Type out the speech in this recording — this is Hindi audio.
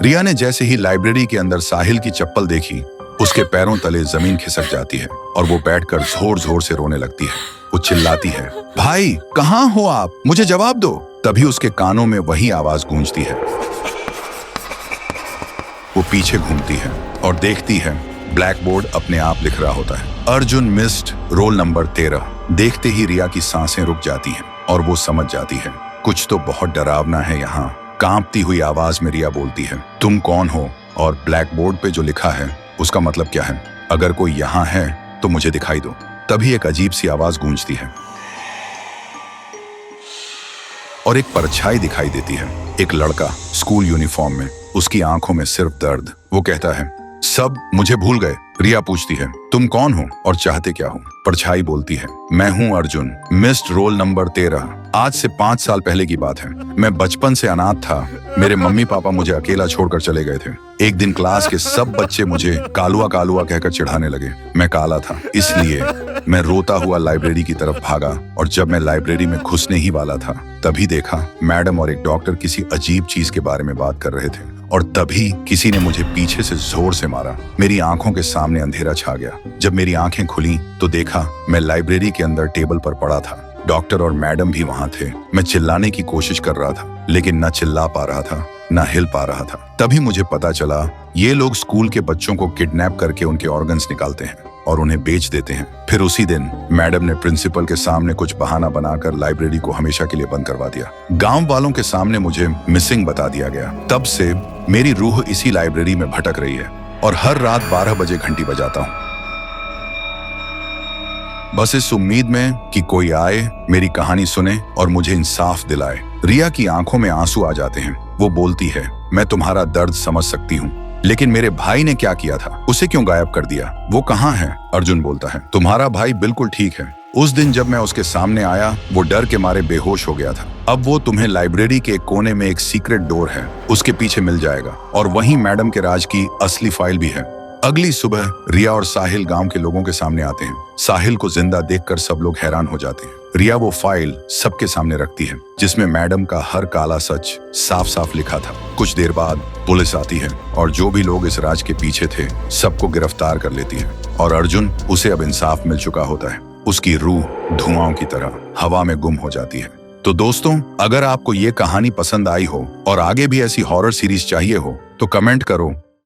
रिया ने जैसे ही लाइब्रेरी के अंदर साहिल की चप्पल देखी, उसके पैरों तले जमीन खिसक जाती है और वो बैठकर जोर जोर से रोने लगती है। वो चिल्लाती है, भाई कहाँ हो आप, मुझे जवाब दो। तभी उसके कानों में वही आवाज गूंजती है। वो पीछे घूमती है और देखती है ब्लैक बोर्ड अपने आप लिख रहा होता है, अर्जुन मिस्ड रोल नंबर 13। देखते ही रिया की सांसें रुक जाती हैं और वो समझ जाती है कुछ तो बहुत डरावना है यहाँ। कांपती हुई आवाज में रिया बोलती है, तुम कौन हो और ब्लैक बोर्ड पे जो लिखा है उसका मतलब क्या है? अगर कोई यहाँ है तो मुझे दिखाई दो। तभी एक अजीब सी आवाज गूंजती है और एक परछाई दिखाई देती है। एक लड़का स्कूल यूनिफॉर्म में, उसकी आंखों में सिर्फ दर्द। वो कहता है, सब मुझे भूल गए। रिया पूछती है, तुम कौन हो और चाहते क्या हो? परछाई बोलती है, मैं हूँ अर्जुन, मिस्ड रोल नंबर 13। आज से 5 साल पहले की बात है। मैं बचपन से अनाथ था। मेरे मम्मी पापा मुझे अकेला छोड़कर चले गए थे। एक दिन क्लास के सब बच्चे मुझे कालुआ कालुआ कहकर चिढ़ाने लगे। मैं काला था, इसलिए मैं रोता हुआ लाइब्रेरी की तरफ भागा और जब मैं लाइब्रेरी में घुसने ही वाला था तभी देखा मैडम और एक डॉक्टर किसी अजीब चीज के बारे में बात कर रहे थे और तभी किसी ने मुझे पीछे से जोर से मारा। मेरी आंखों के सामने अंधेरा छा गया। जब मेरी आंखें खुली तो देखा मैं लाइब्रेरी के अंदर टेबल पर पड़ा था। डॉक्टर और मैडम भी वहां थे। मैं चिल्लाने की कोशिश कर रहा था लेकिन न चिल्ला पा रहा था न हिल पा रहा था। तभी मुझे पता चला ये लोग स्कूल के बच्चों को किडनैप करके उनके ऑर्गन्स निकालते हैं और उन्हें बेच देते हैं। फिर उसी दिन मैडम ने प्रिंसिपल के सामने कुछ बहाना बनाकर लाइब्रेरी को हमेशा के लिए बंद करवा दिया। गांव वालों के सामने मुझे मिसिंग बता दिया गया। तब से मेरी रूह इसी लाइब्रेरी में भटक रही है और हर रात 12 बजे घंटी बजाता हूँ, बस इस उम्मीद में कि कोई आए, मेरी कहानी सुने और मुझे इंसाफ दिलाए। रिया की आंखों में आंसू आ जाते हैं। वो बोलती है, मैं तुम्हारा दर्द समझ सकती हूँ, लेकिन मेरे भाई ने क्या किया था? उसे क्यों गायब कर दिया? वो कहाँ है? अर्जुन बोलता है, तुम्हारा भाई बिल्कुल ठीक है। उस दिन जब मैं उसके सामने आया वो डर के मारे बेहोश हो गया था। अब वो तुम्हें लाइब्रेरी के एक कोने में एक सीक्रेट डोर है, उसके पीछे मिल जाएगा और वहीं मैडम के राज की असली फाइल भी है। अगली सुबह रिया और साहिल गांव के लोगों के सामने आते हैं। साहिल को जिंदा देखकर सब लोग हैरान हो जाते हैं। रिया वो फाइल सबके सामने रखती है जिसमें मैडम का हर काला सच साफ साफ लिखा था। कुछ देर बाद पुलिस आती है और जो भी लोग इस राज के पीछे थे सबको गिरफ्तार कर लेती है और अर्जुन, उसे अब इंसाफ मिल चुका होता है। उसकी रूह धुआं की तरह हवा में गुम हो जाती है। तो दोस्तों, अगर आपको ये कहानी पसंद आई हो और आगे भी ऐसी हॉरर सीरीज चाहिए हो तो कमेंट करो